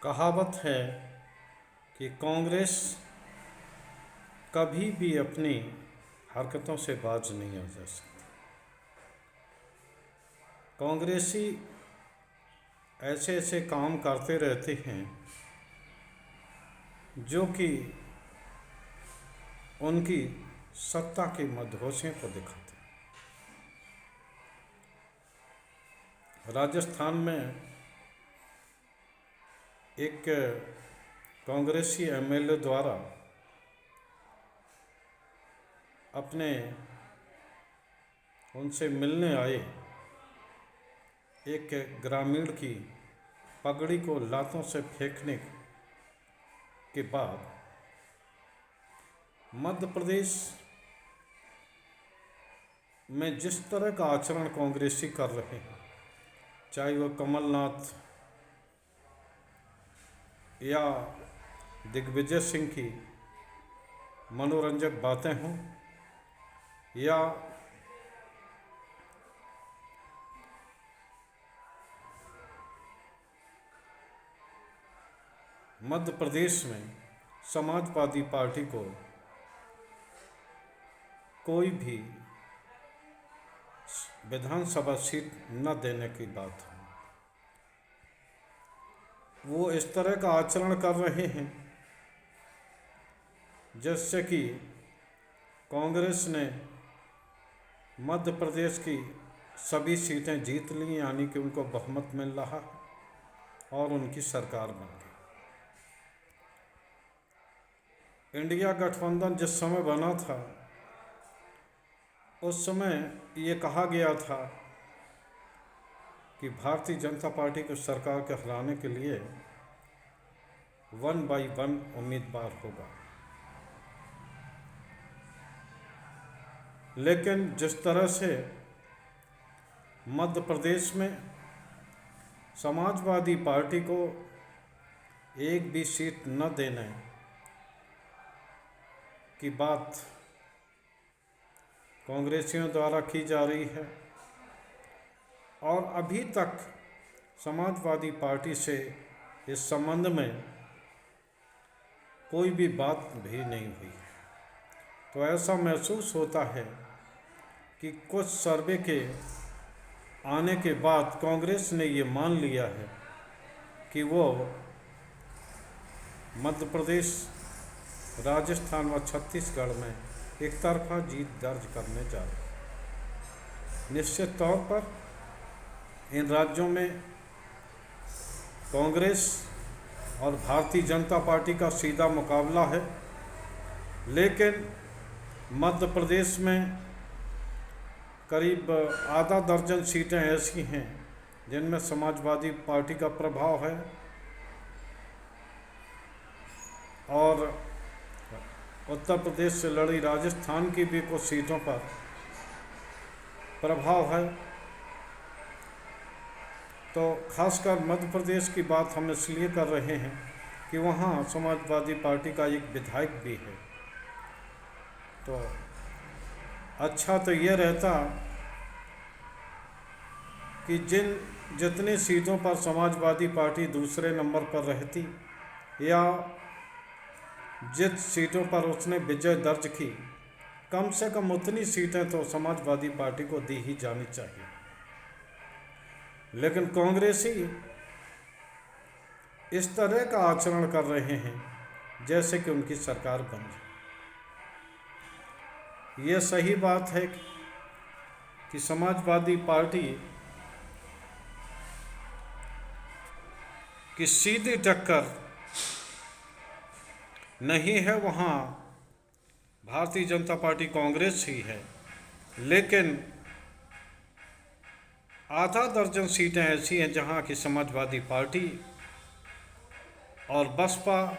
कहावत है कि कांग्रेस कभी भी अपनी हरकतों से बाज नहीं आ जा सकती। कांग्रेसी ऐसे ऐसे काम करते रहते हैं जो कि उनकी सत्ता के मदहोशों को दिखाते हैं। राजस्थान में एक कांग्रेसी एमएलए द्वारा अपने उनसे मिलने आए एक ग्रामीण की पगड़ी को लातों से फेंकने के बाद मध्य प्रदेश में जिस तरह का आचरण कांग्रेसी कर रहे हैं, चाहे वह कमलनाथ या दिग्विजय सिंह की मनोरंजक बातें हों या मध्य प्रदेश में समाजवादी पार्टी को कोई भी विधानसभा सीट न देने की बात है, वो इस तरह का आचरण कर रहे हैं जैसे कि कांग्रेस ने मध्य प्रदेश की सभी सीटें जीत ली, यानी कि उनको बहुमत मिल रहा है और उनकी सरकार बन गई। इंडिया गठबंधन जिस समय बना था उस समय ये कहा गया था कि भारतीय जनता पार्टी को सरकार के हराने के लिए 1 बाई 1 उम्मीदवार होगा, लेकिन जिस तरह से मध्य प्रदेश में समाजवादी पार्टी को एक भी सीट न देने की बात कांग्रेसियों द्वारा की जा रही है और अभी तक समाजवादी पार्टी से इस संबंध में कोई भी बात भी नहीं हुई है। तो ऐसा महसूस होता है कि कुछ सर्वे के आने के बाद कांग्रेस ने ये मान लिया है कि वो मध्य प्रदेश, राजस्थान व छत्तीसगढ़ में एक तरफा जीत दर्ज करने जा रहे हैं। निश्चित तौर पर इन राज्यों में कांग्रेस और भारतीय जनता पार्टी का सीधा मुकाबला है, लेकिन मध्य प्रदेश में करीब आधा दर्जन सीटें ऐसी हैं जिनमें समाजवादी पार्टी का प्रभाव है और उत्तर प्रदेश से लड़ी राजस्थान की भी कुछ सीटों पर प्रभाव है। तो खासकर मध्य प्रदेश की बात हम इसलिए कर रहे हैं कि वहाँ समाजवादी पार्टी का एक विधायक भी है। तो अच्छा तो ये रहता कि जितनी सीटों पर समाजवादी पार्टी दूसरे नंबर पर रहती या जिन सीटों पर उसने विजय दर्ज की, कम से कम उतनी सीटें तो समाजवादी पार्टी को दी ही जानी चाहिए। लेकिन कांग्रेसी इस तरह का आचरण कर रहे हैं जैसे कि उनकी सरकार बन जाए। यह सही बात है कि समाजवादी पार्टी की सीधी टक्कर नहीं है, वहाँ भारतीय जनता पार्टी कांग्रेस ही है, लेकिन आधा दर्जन सीटें ऐसी हैं जहाँ की समाजवादी पार्टी और बसपा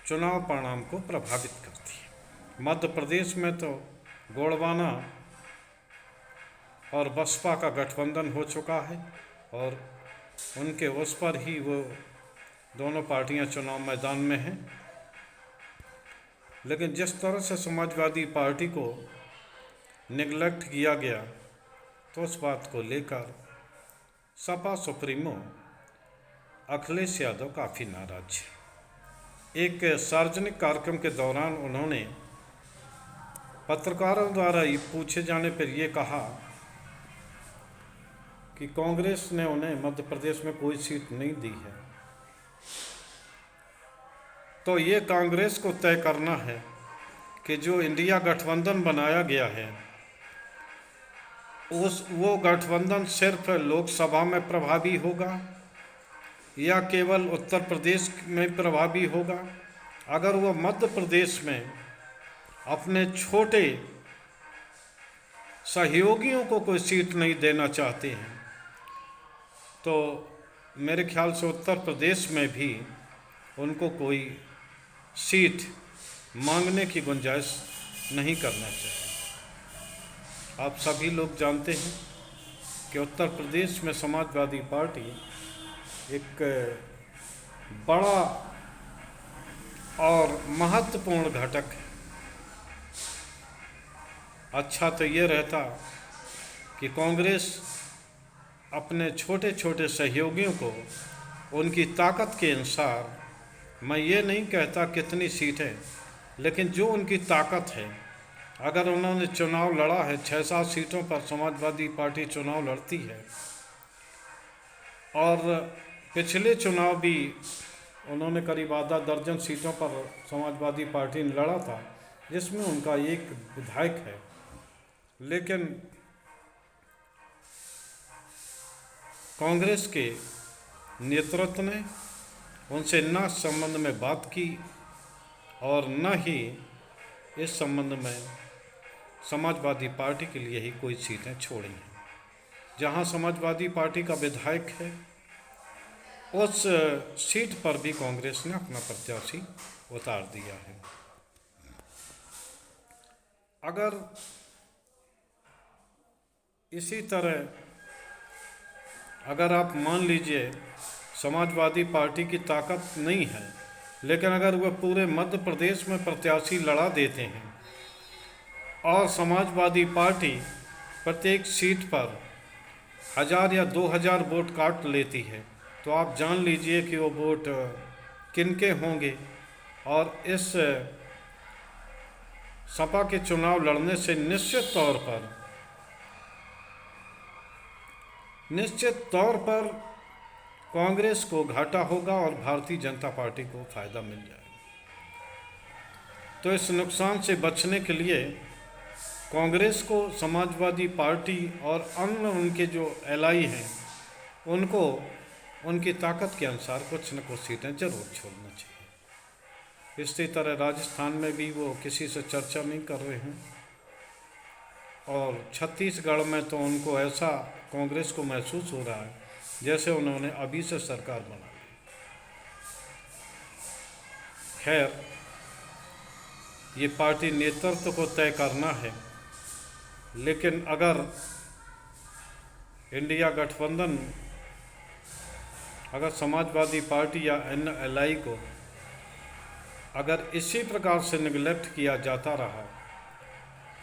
चुनाव परिणाम को प्रभावित करती है। मध्य प्रदेश में तो गोंडवाना और बसपा का गठबंधन हो चुका है और उनके उस पर ही वो दोनों पार्टियां चुनाव मैदान में हैं। लेकिन जिस तरह से समाजवादी पार्टी को निगलेक्ट किया गया, तो उस बात को लेकर सपा सुप्रीमो अखिलेश यादव काफ़ी नाराज हैं। एक सार्वजनिक कार्यक्रम के दौरान उन्होंने पत्रकारों द्वारा ये पूछे जाने पर यह कहा कि कांग्रेस ने उन्हें मध्य प्रदेश में कोई सीट नहीं दी है, तो ये कांग्रेस को तय करना है कि जो इंडिया गठबंधन बनाया गया है वो गठबंधन सिर्फ लोकसभा में प्रभावी होगा या केवल उत्तर प्रदेश में प्रभावी होगा। अगर वो मध्य प्रदेश में अपने छोटे सहयोगियों को कोई सीट नहीं देना चाहते हैं तो मेरे ख्याल से उत्तर प्रदेश में भी उनको कोई सीट मांगने की गुंजाइश नहीं करना चाहिए। आप सभी लोग जानते हैं कि उत्तर प्रदेश में समाजवादी पार्टी एक बड़ा और महत्वपूर्ण घटक है। अच्छा तो ये रहता कि कांग्रेस अपने छोटे छोटे सहयोगियों को उनकी ताकत के अनुसार, मैं ये नहीं कहता कितनी सीटें, लेकिन जो उनकी ताकत है, अगर उन्होंने चुनाव लड़ा है 6-7 सीटों पर समाजवादी पार्टी चुनाव लड़ती है और पिछले चुनाव भी उन्होंने करीब आधा दर्जन सीटों पर समाजवादी पार्टी ने लड़ा था जिसमें उनका एक विधायक है, लेकिन कांग्रेस के नेतृत्व ने उनसे न इस संबंध में बात की और न ही इस संबंध में समाजवादी पार्टी के लिए ही कोई सीटें छोड़ी हैं। जहां समाजवादी पार्टी का विधायक है उस सीट पर भी कांग्रेस ने अपना प्रत्याशी उतार दिया है। अगर इसी तरह अगर आप मान लीजिए समाजवादी पार्टी की ताकत नहीं है, लेकिन अगर वह पूरे मध्य प्रदेश में प्रत्याशी लड़ा देते हैं और समाजवादी पार्टी प्रत्येक सीट पर 1000 या 2000 वोट काट लेती है तो आप जान लीजिए कि वो वोट किनके होंगे। और इस सपा के चुनाव लड़ने से निश्चित तौर पर कांग्रेस को घाटा होगा और भारतीय जनता पार्टी को फायदा मिल जाएगा। तो इस नुकसान से बचने के लिए कांग्रेस को समाजवादी पार्टी और अन्य उनके जो एलआई हैं उनको उनकी ताकत के अनुसार कुछ न कुछ सीटें जरूर छोड़ना चाहिए। इसी तरह राजस्थान में भी वो किसी से चर्चा नहीं कर रहे हैं और छत्तीसगढ़ में तो उनको ऐसा कांग्रेस को महसूस हो रहा है जैसे उन्होंने अभी से सरकार बना ली। खैर, ये पार्टी नेतृत्व को तय करना है, लेकिन अगर इंडिया गठबंधन अगर समाजवादी पार्टी या एनएलआई को अगर इसी प्रकार से निगलेक्ट किया जाता रहा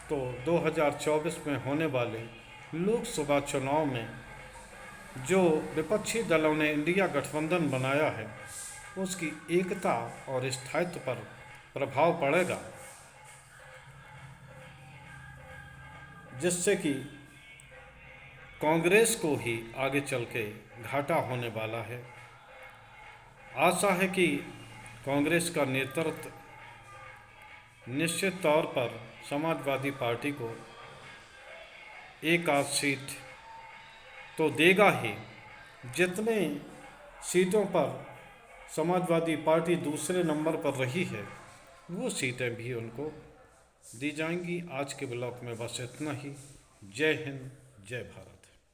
तो 2024 में होने वाले लोकसभा चुनाव में जो विपक्षी दलों ने इंडिया गठबंधन बनाया है उसकी एकता और स्थायित्व पर प्रभाव पड़ेगा, जिससे कि कांग्रेस को ही आगे चल के घाटा होने वाला है। आशा है कि कांग्रेस का नेतृत्व निश्चित तौर पर समाजवादी पार्टी को एक आध सीट तो देगा ही। जितने सीटों पर समाजवादी पार्टी दूसरे नंबर पर रही है वो सीटें भी उनको दी जाएंगी। आज के ब्लॉग में बस इतना ही। जय हिंद, जय भारत।